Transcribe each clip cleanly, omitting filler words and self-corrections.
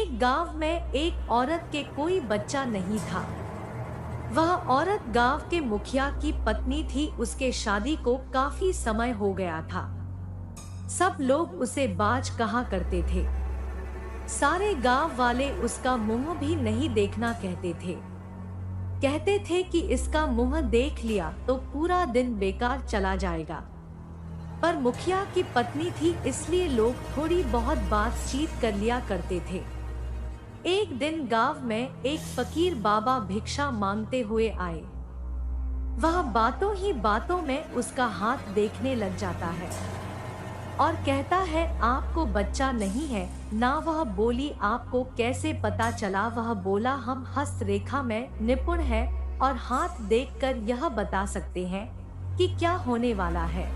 एक गांव में एक औरत के कोई बच्चा नहीं था। वह औरत गांव के मुखिया की पत्नी थी। उसके शादी को काफी समय हो गया था। सब लोग उसे बाज कहा करते थे। सारे गांव वाले उसका मुंह भी नहीं देखना कहते थे। कहते थे कि इसका मुंह देख लिया तो पूरा दिन बेकार चला जाएगा। पर मुखिया की पत्नी थी, इसलिए लोग थोड़ी बहुत बातचीत कर लिया करते थे। एक दिन गांव में एक फकीर बाबा भिक्षा मांगते हुए आए। वह बातों ही बातों में उसका हाथ देखने लग जाता है और कहता है, आपको बच्चा नहीं है ना। वह बोली, आपको कैसे पता चला? वह बोला, हम हस्तरेखा में निपुण है और हाथ देखकर यह बता सकते हैं कि क्या होने वाला है।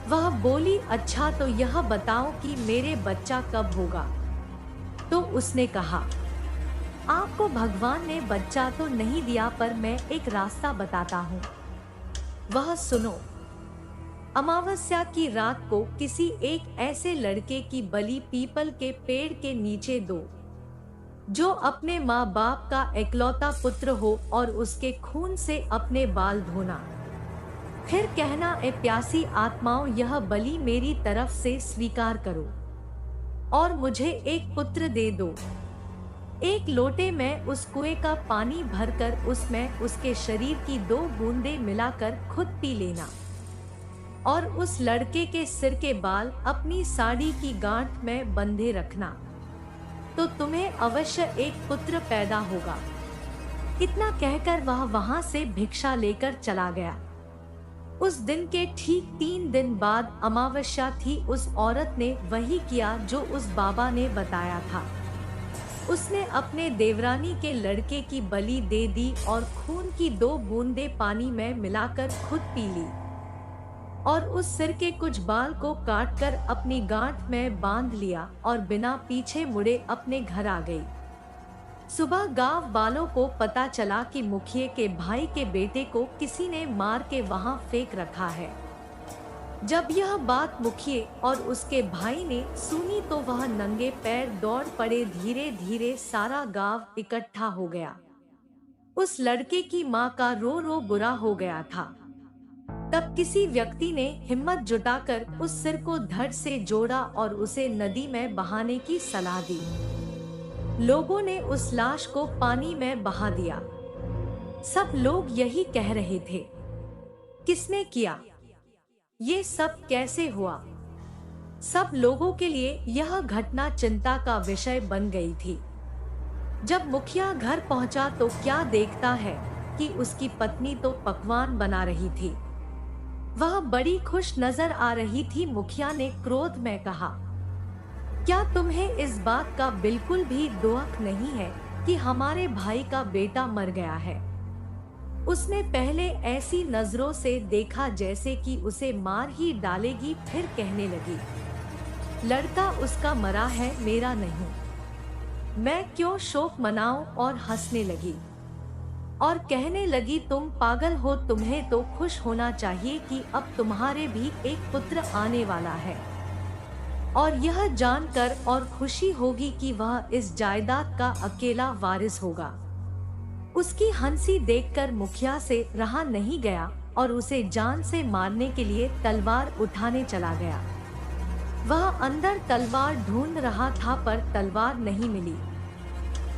वह बोली, अच्छा तो यह बताओ कि मेरे बच्चा कब होगा? तो उसने कहा, आपको भगवान ने बच्चा तो नहीं दिया, पर मैं एक रास्ता बताता हूँ। वह सुनो। अमावस्या की रात को किसी एक ऐसे लड़के की बलि पीपल के पेड़ के नीचे दो, जो अपने माँ बाप का इकलौता पुत्र हो, और उसके खून से अपने बाल धोना। फिर कहना, ए प्यासी आत्माओं, यह बलि मेरी तरफ से स्वीकार करो और मुझे एक पुत्र दे दो। एक लोटे में उस कुएं का पानी भरकर उसमें उसके शरीर की 2 बूंदें मिलाकर खुद पी लेना और उस लड़के के सिर के बाल अपनी साड़ी की गांठ में बंधे रखना, तो तुम्हें अवश्य एक पुत्र पैदा होगा। इतना कहकर वह वहां से भिक्षा लेकर चला गया। उस दिन के ठीक 3 दिन बाद अमावस्या थी। उस औरत ने वही किया जो उस बाबा ने बताया था। उसने अपने देवरानी के लड़के की बलि दे दी और खून की 2 बूंदें पानी में मिलाकर खुद पी ली और उस सिर के कुछ बाल को काटकर अपनी गांठ में बांध लिया और बिना पीछे मुड़े अपने घर आ गई। सुबह गांव वालों को पता चला कि मुखिया के भाई के बेटे को किसी ने मार के वहां फेंक रखा है। जब यह बात मुखिया और उसके भाई ने सुनी तो वह नंगे पैर दौड़ पड़े। धीरे धीरे सारा गांव इकट्ठा हो गया। उस लड़के की मां का रो रो बुरा हो गया था। तब किसी व्यक्ति ने हिम्मत जुटाकर उस सिर को धड़ से जोड़ा और उसे नदी में बहाने की सलाह दी। लोगों ने उस लाश को पानी में बहा दिया। सब लोग यही कह रहे थे, किसने किया? ये सब कैसे हुआ? सब लोगों के लिए यह घटना चिंता का विषय बन गई थी। जब मुखिया घर पहुंचा तो क्या देखता है कि उसकी पत्नी तो पकवान बना रही थी। वह बड़ी खुश नजर आ रही थी। मुखिया ने क्रोध में कहा, क्या तुम्हें इस बात का बिल्कुल भी दुख नहीं है कि हमारे भाई का बेटा मर गया है? उसने पहले ऐसी नजरों से देखा जैसे कि उसे मार ही डालेगी। फिर कहने लगी, लड़का उसका मरा है, मेरा नहीं। मैं क्यों शोक मनाऊं? और हंसने लगी और कहने लगी, तुम पागल हो। तुम्हें तो खुश होना चाहिए कि अब तुम्हारे भी एक पुत्र आने वाला है और यह जानकर और खुशी होगी कि वह इस जायदाद का अकेला वारिस होगा। उसकी हंसी देखकर मुखिया से रहा नहीं गया और उसे जान से मारने के लिए तलवार उठाने चला गया। वह अंदर तलवार ढूंढ रहा था पर तलवार नहीं मिली।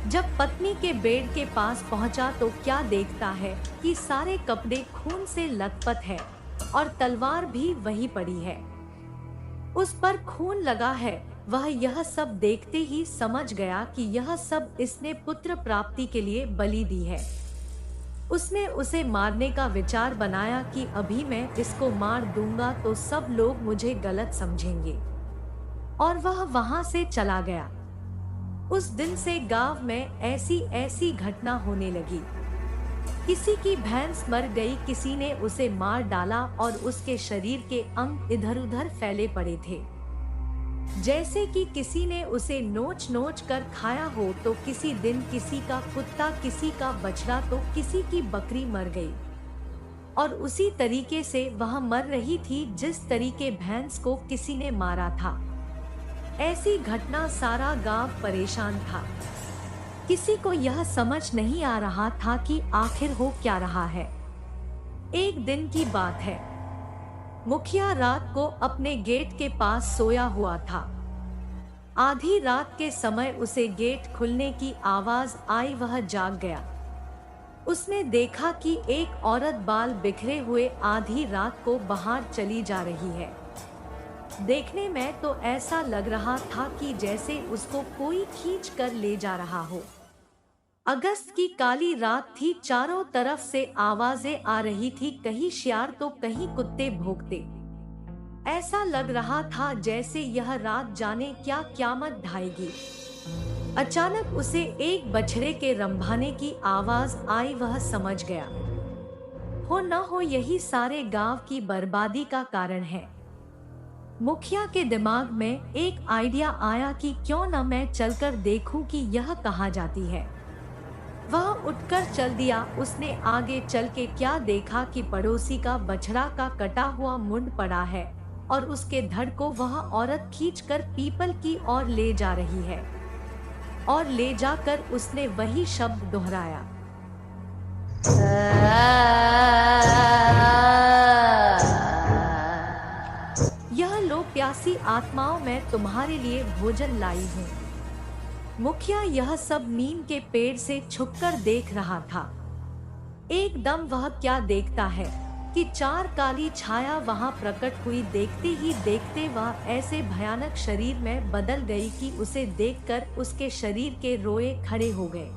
जब पत्नी के बेड के पास पहुंचा तो क्या देखता है कि सारे कपड़े खून से लथपथ है और तलवार भी वही पड़ी है। उस पर खून लगा है। वह यह सब देखते ही समझ गया कि यह सब इसने पुत्र प्राप्ति के लिए बलि दी है। उसने उसे मारने का विचार बनाया कि अभी मैं इसको मार दूंगा तो सब लोग मुझे गलत समझेंगे, और वह वहां से चला गया। उस दिन से गांव में ऐसी ऐसी घटना होने लगी। किसी की भैंस मर गई, किसी ने उसे मार डाला और उसके शरीर के अंग इधर उधर फैले पड़े थे, जैसे कि किसी ने उसे नोच नोच कर खाया हो। तो किसी दिन किसी का कुत्ता, किसी का बछड़ा, तो किसी की बकरी मर गई और उसी तरीके से वह मर रही थी जिस तरीके भैंस को किसी ने मारा था। ऐसी घटना सारा गांव परेशान था। किसी को यह समझ नहीं आ रहा था कि आखिर हो क्या रहा है। एक दिन की बात है। मुखिया रात को अपने गेट के पास सोया हुआ था। आधी रात के समय उसे गेट खुलने की आवाज आई। वह जाग गया। उसने देखा कि एक औरत बाल बिखरे हुए आधी रात को बाहर चली जा रही है। देखने में तो ऐसा लग रहा था कि जैसे उसको कोई खींच कर ले जा रहा हो। अगस्त की काली रात थी। चारों तरफ से आवाजें आ रही थी, कहीं शियार तो कहीं कुत्ते भौंकते। ऐसा लग रहा था जैसे यह रात जाने क्या क़यामत ढाएगी। अचानक उसे एक बछड़े के रंभाने की आवाज आई। वह समझ गया, हो न हो यही सारे गांव की बर्बादी का कारण है। मुखिया के दिमाग में एक आइडिया आया कि क्यों न मैं चलकर देखूं कि यह कहाँ जाती है। वह उठकर चल दिया। उसने आगे चल के क्या देखा कि पड़ोसी का बछड़ा का कटा हुआ मुंड पड़ा है और उसके धड़ को वह औरत खींचकर पीपल की ओर ले जा रही है। और ले जाकर उसने वही शब्द दोहराया, यह लो प्यासी आत्माओं, मैं तुम्हारे लिए भोजन लाई हूँ। मुखिया यह सब नीम के पेड़ से छुपकर देख रहा था। एकदम वह क्या देखता है कि चार काली छाया वहां प्रकट हुई। देखते ही देखते वह ऐसे भयानक शरीर में बदल गई कि उसे देखकर उसके शरीर के रोए खड़े हो गए।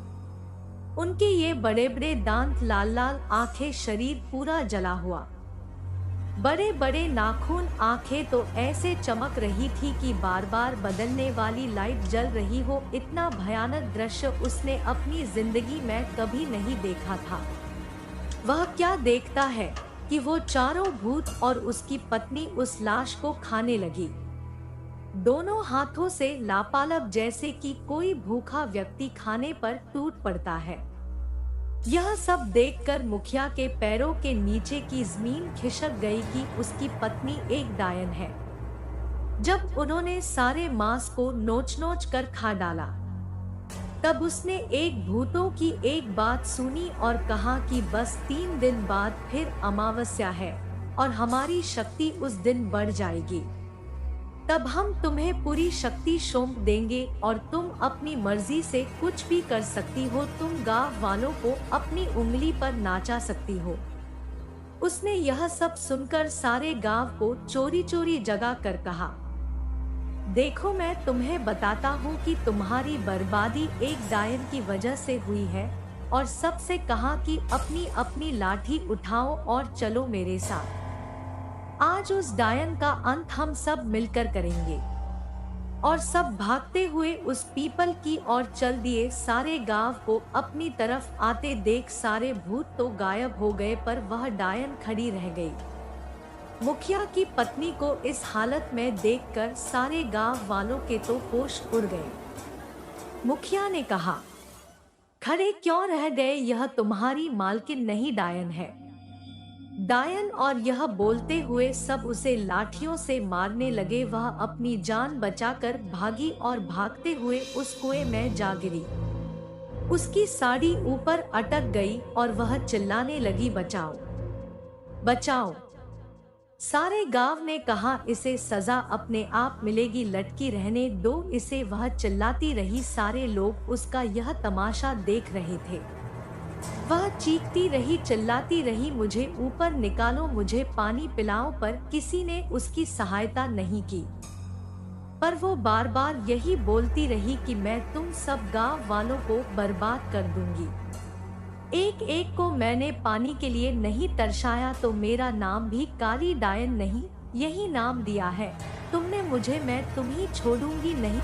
उनके ये बड़े बड़े दांत, लाल लाल आंखें, शरीर पूरा जला हुआ, बड़े बड़े नाखून, आंखें तो ऐसे चमक रही थी कि बार बार बदलने वाली लाइट जल रही हो। इतना भयानक दृश्य उसने अपनी जिंदगी में कभी नहीं देखा था। वह क्या देखता है कि वो चारों भूत और उसकी पत्नी उस लाश को खाने लगी, दोनों हाथों से लापालब, जैसे कि कोई भूखा व्यक्ति खाने पर टूट पड़ता है। यह सब देखकर मुखिया के पैरों के नीचे की जमीन खिसक गई कि उसकी पत्नी एक डायन है। जब उन्होंने सारे मांस को नोच नोच कर खा डाला, तब उसने एक भूतों की एक बात सुनी और कहा कि बस 3 दिन बाद फिर अमावस्या है और हमारी शक्ति उस दिन बढ़ जाएगी। तब हम तुम्हें पूरी शक्ति सौंप देंगे और तुम अपनी मर्जी से कुछ भी कर सकती हो। तुम गांव वालों को अपनी उंगली पर नाचा सकती हो। उसने यह सब सुनकर सारे गांव को चोरी चोरी जगा कर कहा, देखो मैं तुम्हें बताता हूँ कि तुम्हारी बर्बादी एक डायन की वजह से हुई है। और सबसे कहा कि अपनी अपनी लाठी उठाओ और चलो मेरे साथ। आज उस डायन का अंत हम सब मिलकर करेंगे। और सब भागते हुए उस पीपल की ओर चल दिए। सारे गांव को अपनी तरफ आते देख सारे भूत तो गायब हो गए, पर वह डायन खड़ी रह गई। मुखिया की पत्नी को इस हालत में देखकर सारे गांव वालों के तो होश उड़ गए। मुखिया ने कहा, खड़े क्यों रह गए? यह तुम्हारी मालकिन नहीं, डायन है, डायन। और यह बोलते हुए सब उसे लाठियों से मारने लगे। वह अपनी जान बचाकर भागी और भागते हुए उस कुएं में जा गिरी। उसकी साड़ी ऊपर अटक गई और वह चिल्लाने लगी, बचाओ बचाओ। सारे गांव ने कहा, इसे सजा अपने आप मिलेगी, लटकी रहने दो इसे। वह चिल्लाती रही। सारे लोग उसका यह तमाशा देख रहे थे। वह चीखती रही, चिल्लाती रही, मुझे ऊपर निकालो, मुझे पानी पिलाओ, पर किसी ने उसकी सहायता नहीं की। पर वो बार बार यही बोलती रही कि मैं तुम सब गांव वालों को बर्बाद कर दूंगी। एक एक को मैंने पानी के लिए नहीं तरसाया तो मेरा नाम भी काली डायन नहीं, यही नाम दिया है। तुमने मुझे, मैं तुम्हें छोड़ूंगी नहीं।